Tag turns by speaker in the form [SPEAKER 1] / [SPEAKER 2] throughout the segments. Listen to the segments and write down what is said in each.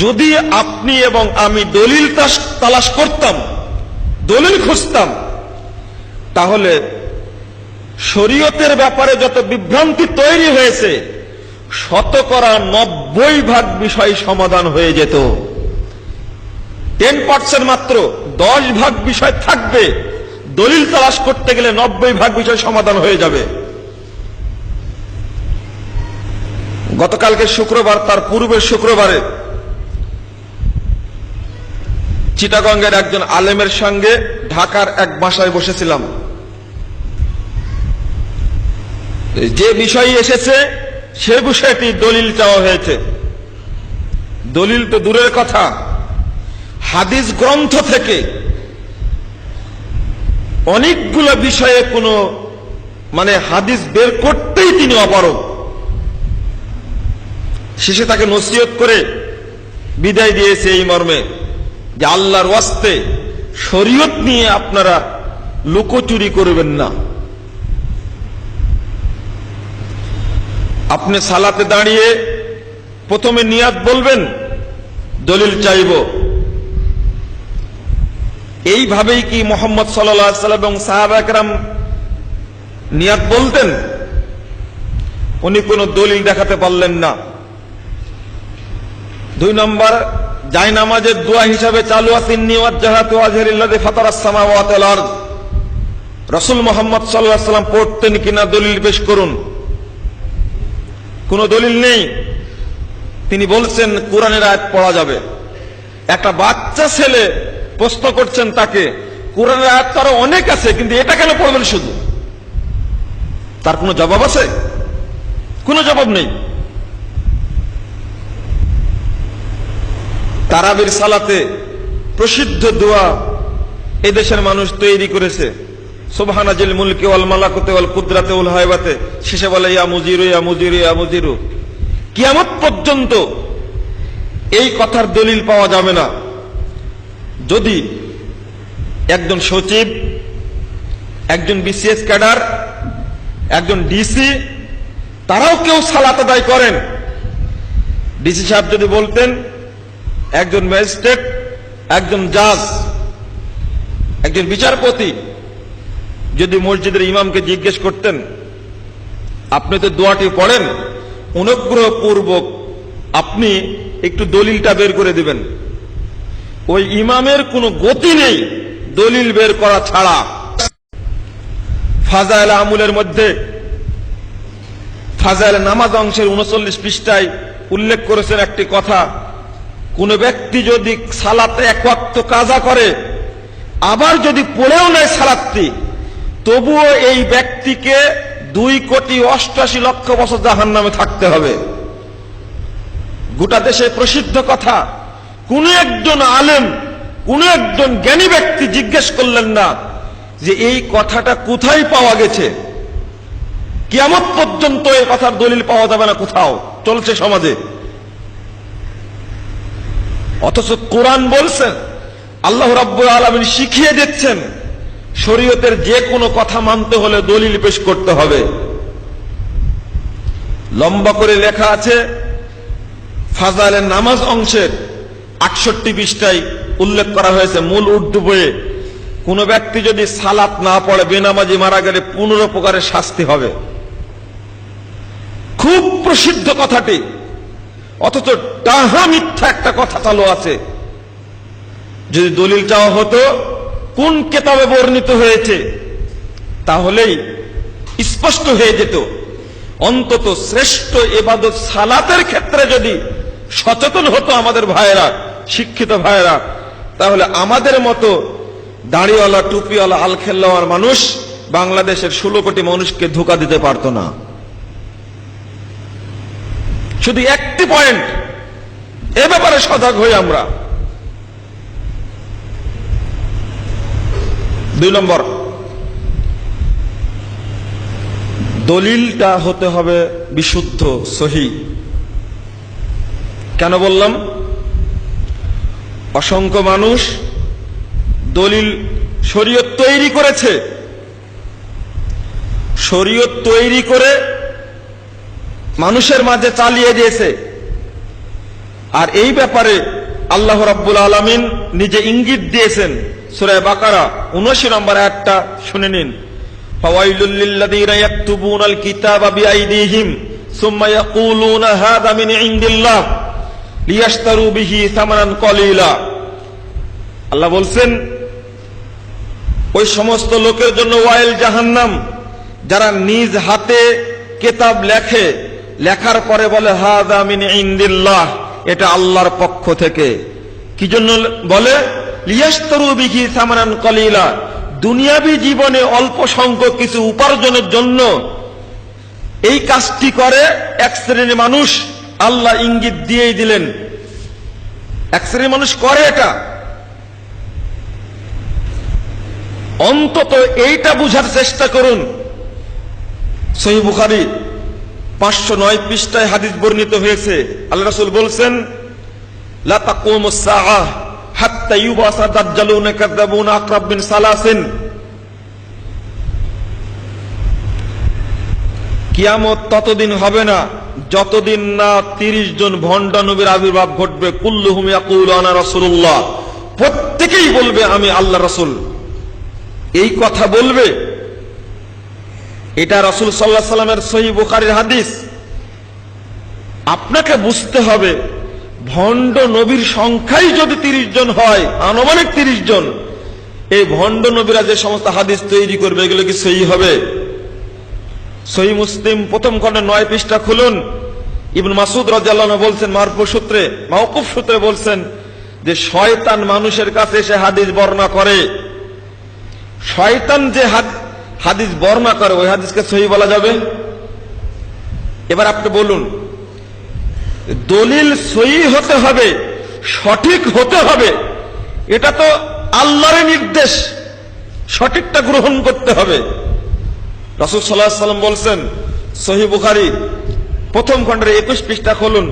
[SPEAKER 1] যদি আপনি এবং আমি দলিল তালাশ করতাম, দলিল খুঁজতাম, তাহলে শরীয়তের ব্যাপারে যত বিভ্রান্তি তৈরি হয়েছে 90% বিষয় সমাধান হয়ে যেত। 10% মাত্র 10% বিষয় থাকবে, দলিল তালাশ করতে গেলে 90% বিষয় সমাধান হয়ে যাবে। গতকালকে শুক্রবার, তার পূর্বের শুক্রবারে চিটাগঙ্গের একজন আলেমের সঙ্গে ঢাকার এক বাসায় বসেছিলাম। যে বিষয় এসেছে সে বিষয়টি দলিল চাওয়া হয়েছে। দলিল তো দূরের কথা, হাদিস গ্রন্থ থেকে অনেকগুলো বিষয়ে কোনো হাদিস বের করতেই তিনি অপারগ। শেষে তাকে নসিহত করে বিদায় দিয়েছে এই মর্মে যে আল্লাহর ওয়াস্তে শরীয়ত নিয়ে আপনারা লুকোচুরি করবেন না। আপনি সালাতে দাঁড়িয়ে প্রথমে নিয়াত বলবেন, দলিল চাইব। এইভাবেই কি মুহাম্মদ সাল্লাল্লাহু আলাইহি ওয়াসাল্লাম এবং সাহাবা কেরাম নিয়াত বলতেন? উনি কোনো দলিল দেখাতে পারলেন না। 2 নম্বর, জায়নামাজের দোয়া হিসাবে চালু আছে ইন্নী ওয়াজ্জাহাতু ওয়াজহিয়া লিল্লাযী ফাতারাস সামাওয়াতি ওয়াল আরদ। রাসূল মুহাম্মদ সাল্লাল্লাহু আলাইহি ওয়াসাল্লাম পড়তেন কিনা দলিল পেশ করুন। কোন দলিল নেই। তিনি বলছেন কোরআনের আয়াত পড়া যাবে। একটা বাচ্চা ছেলে প্রশ্ন করছেন তাকে, কোরআনের আয়াত তো আরো অনেক আছে, কিন্তু এটা কেন পড়বেন শুধু? তার কোনো জবাব আছে? কোনো জবাব নেই। তারাবির সালাতে প্রসিদ্ধ দোয়া এদেশের মানুষ তৈরি করেছে, সুবহানা জিল মুলকি ওয়াল মালাকুতি ওয়াল কুদরাতি ওয়াল হাইবাতে। শেষে বলে ইয়া মুজিরু ইয়া মুজিরু ইয়া মুজিরু। কিয়ামত পর্যন্ত এই কথার দলিল পাওয়া যাবে না। যদি একজন সচিব, একজন বিসিএস ক্যাডার, একজন ডিসি, তারাও কেউ সালাত আদায় করেন, ডিসি সাহেব যদি বলতেন, একজন ম্যাজিস্ট্রেট, একজন জাজ, একজন বিচারপতি যদি মসজিদের ইমামকে জিজ্ঞেস করতেন, আপনি তো দোয়াটি পড়েন, অনুগ্রহপূর্বক আপনি একটু দলিলটা বের করে দিবেন, ওই ইমামের কোনো গতি নেই দলিল বের করা ছাড়া। ফাজাইল আমলের মধ্যে ফাজাইল নামাজ অংশের 39 পৃষ্ঠায় উল্লেখ করেছেন একটি কথা, কোন ব্যক্তি যদি সালাতে 1 ওয়াক্ত কাজা করে, আবার যদি পড়েও নেয় সালাতটি, তবুও এই ব্যক্তিকে 2,88,00,000 বছর জাহান্নামে থাকতে হবে। গোটা দেশে প্রসিদ্ধ কথা। কোন একজন আলেম, কোন একজন জ্ঞানী ব্যক্তি জিজ্ঞেস করলেন না যে এই কথাটা কোথায় পাওয়া গেছে। কিয়ামত পর্যন্ত এই কথার দলিল পাওয়া যাবে না, কোথাও চলছে সমাজে। অথচ কোরআন বলছেন, আল্লাহ রাব্বুল আলামিন শিখিয়ে দিচ্ছেন, শরীয়তের যে কোনো কথা মানতে হলে দলিল পেশ করতে হবে। লম্বা করে লেখা আছে ফাজাইলের নামাজ অংশের 68 পৃষ্ঠায় উল্লেখ করা হয়েছে মূল উর্দু বইয়ে, কোন ব্যক্তি যদি সালাত না পড়ে বেনামাজি মারা গেলে 15 প্রকারের শাস্তি হবে। খুব প্রসিদ্ধ কথাটি, অথচ ডাহা মিথ্যা একটা কথা চালু আছে। যদি দলিল চাওয়া হতো কোন কিতাবে বর্ণিত হয়েছে, তাহলেই স্পষ্ট হয়ে যেত। অন্তত শ্রেষ্ঠ ইবাদত সালাতের ক্ষেত্রে যদি সচেতন হতো আমাদের ভাইয়েরা, শিক্ষিত ভাইয়েরা, তাহলে আমাদের মতো দাড়িওয়ালা, টুপিওয়ালা, আলখেল্লাওয়ার মানুষ বাংলাদেশের 16 কোটি মানুষকে ধোঁকা দিতে পারত না। শুধু একটি পয়েন্ট, এ ব্যাপারে সজাগ হই আমরা। 2 নম্বর, দলিলটা হতে হবে বিশুদ্ধ, সহি। কেন বললাম? অসংখ্য মানুষ দলিল শরীয়ত তৈরি করেছে, শরীয়ত তৈরি করে মানুষের মাঝে চালিয়ে দিয়েছে। আর এই ব্যাপারে আল্লাহ রাব্বুল আলামিন নিজে ইঙ্গিত দিয়েছেন। সূরা বাকারা ৭৯ নম্বর আয়াতটা শুনে নিন। ফাওয়াইলুল লিল্লাযীনা ইয়াকতুবুনাল কিতাবা বিআইদিহিম সুম্মা ইয়াকুলুনা হাযা মিন ইনদিল্লাহ লিয়াশতারু বিহি সামানান কলিলা। আল্লাহ বলছেন, ওই সমস্ত লোকের জন্য ওয়াইল জাহান্নাম, যারা নিজ হাতে কিতাব লেখে, লেখার পরে বলে হাযা মিন ইনদিল্লাহ, এটা আল্লাহর পক্ষ থেকে। কি জন্য বলে? লিয়াশতারু বিহি সামানান কলিলা, দুনিয়াবী জীবনে অল্প সংখ্যক কিছু উপার্জনের জন্য এই কাজটি করে এক শ্রেণীর মানুষ। আল্লাহ ইঙ্গিত দিয়েই দিলেন, এক শ্রেণীর মানুষ করে এটা। অন্তত এইটা বুঝার চেষ্টা করুন। সহিহ বুখারী 509 পৃষ্ঠায় হাদিস বর্ণিত হয়েছে। আল্লাহ রাসূল বলছেন, লা তাকুমুস সাআহ হাত্তা ইউবাসা দাজ্জালুনা কাযাবুনা আকরাব বিন সালাসিন। কিয়ামত ততদিন হবে না যতদিন না 30 জন ভণ্ড নবীর আবির্ভাব ঘটবে। কুল্লুহুম ইয়াকুলু আনা রাসূলুল্লাহ, প্রত্যেকেই বলবে আমি আল্লাহ রাসূল। এই কথা বলবে, এটা রাসূল সাল্লাল্লাহু আলাইহি ওয়াসাল্লামের সহিহ বুখারীর হাদিস। আপনাকে বুঝতে হবে, ভণ্ড নবীর সংখ্যাই যদি 30 জন হয়, আনুমানিক 30 জন, এই ভণ্ড নবীরা যে সমস্ত হাদিস তৈরি করবে, এগুলো কি সহিহ হবে? সহিহ মুসলিম প্রথম খণ্ডে 9 পৃষ্ঠা খুলুন। ইবনে মাসউদ রাদিয়াল্লাহু আনহু বলছেন, মারফু সূত্রে, মাওকুফ সূত্রে বলছেন যে শয়তান মানুষের কাছে এসে হাদিস বর্ণনা করে। শয়তান যে হাদিস বর্ণনা করে, ওই হাদিসকে সহিহ বলা যাবে? এবার আপনি বলুন, দলিল সহিহ হতে হবে, সঠিক হতে হবে, এটা তো আল্লাহর নির্দেশ, সঠিকটা গ্রহণ করতে হবে। রাসূল সাল্লাল্লাহু আলাইহি ওয়াসাল্লাম বলছেন, সহিহ বুখারী প্রথম খণ্ডের 21 পৃষ্ঠা খুলুন,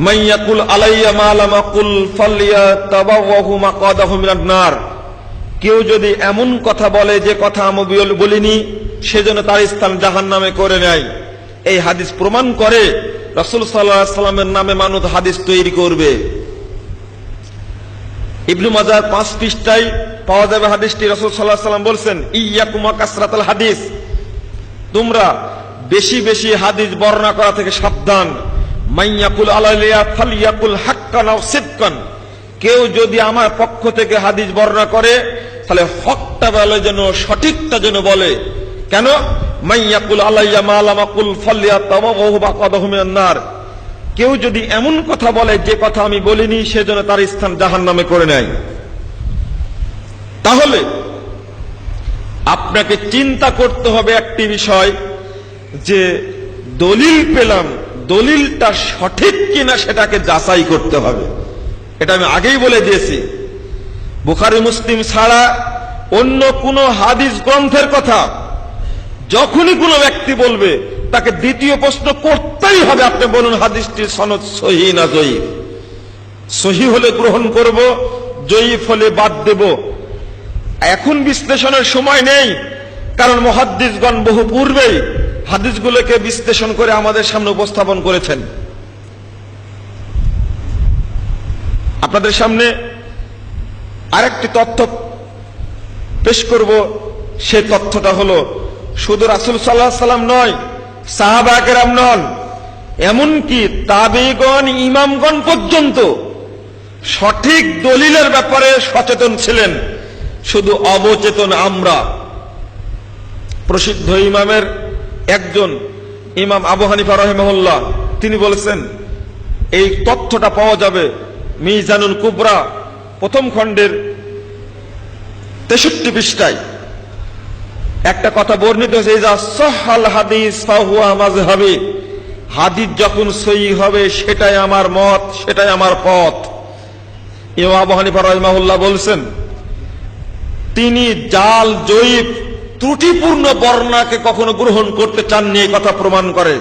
[SPEAKER 1] মাইয়াকুল আলাইয়া মা লাম আকুল ফালইয়াতাবাওয়াহু মাকাদাহু মিনান নার। কেউ যদি এমন কথা বলে যে কথা আমি বলিনি, সেজন্য তার স্থান জাহান্নামে করে নেয়। এই হাদিস প্রমাণ করে রাসূল সাল্লাল্লাহু আলাইহি ওয়াসাল্লামের নামে মানুষ হাদিস তৈরি করবে। ইবনে মাজাহ 5 পৃষ্ঠায় পাওয়া যাবে হাদিসটি। রাসূল সাল্লাল্লাহু আলাইহি ওয়াসাল্লাম বলছেন, ইয়াকুম কাসরাতুল হাদিস, তোমরা বেশি বেশি হাদিস বর্ণনা করা থেকে সাবধান। মাইয়াকুল আলাইয়া ফালইয়াকুল হাক্কান আও সিদকান, কেউ যদি আমার পক্ষ থেকে হাদিস বর্ণনা করে, তাহলে হকটা বলে, যেন সঠিকটা যেন বলে। কেন? মাইয়াকুল আলাইয়া মা লাম আকুল ফালইয়াতাবাওয়াহু মাকাদাহু মিনান নার, কেউ যদি এমন কথা বলে যে কথা আমি বলিনি, সেজন্য তার স্থান জাহান্নামে করে নেয়। তাহলে আপনাকে চিন্তা করতে হবে একটি বিষয়, যে দলিল পেলাম, দলিলটা সঠিক কিনা সেটাকে যাচাই করতে হবে। এটা আমি আগেই বলে দিয়েছি। বুখারী মুসলিম ছাড়া অন্য কোন হাদিস গ্রন্থের কথা যখনই কোনো ব্যক্তি বলবে, তাকে দ্বিতীয় প্রশ্ন করতেই হবে, আপনি বলুন হাদিসটির সনদ সহিহ না জয়ীফ। সহিহ হলে গ্রহণ করব, জয়ীফ হলে বাদ দেব। এখন বিশ্লেষণের সময় নেই, কারণ মুহাদ্দিসগণ বহু পূর্বেই হাদিসগুলোকে বিশ্লেষণ করে আমাদের সামনে উপস্থাপন করেছেন। আপনাদের সামনে আরেকটি তথ্য পেশ করব। সে তথ্যটা হলো, শুধু রাসূল সাল্লাল্লাহু আলাইহি ওয়াসাল্লাম নয়, সাহাবা কেরাম নন, এমনকি তাবেঈগণ, ইমামগণ পর্যন্ত সঠিক দলিলের ব্যাপারে সচেতন ছিলেন। শুধু অবচেতন আমরা। প্রসিদ্ধ ইমামের একজন, ইমাম আবু হানিফা রাহিমাহুল্লাহ, তিনি বলেছেন, এই তথ্যটা পাওয়া যাবে মিজানুল কুবরা প্রথম খণ্ডের 63 পৃষ্ঠায়। একটা কথা বর্ণিত হয়েছে, ইজা সাহাল হাদিস ফাহুয়া মাযহাবি, হাদিস যখন সহিহ হবে সেটাই আমার মত, সেটাই আমার পথ। ইমাম আবু হানিফা রাহিমাহুল্লাহ বলছেন, তিনি জাল, জয়ীফ, ত্রুটিপূর্ণ বর্ণনাকে কখনো গ্রহণ করতে চাননি। এই কথা প্রমাণ করে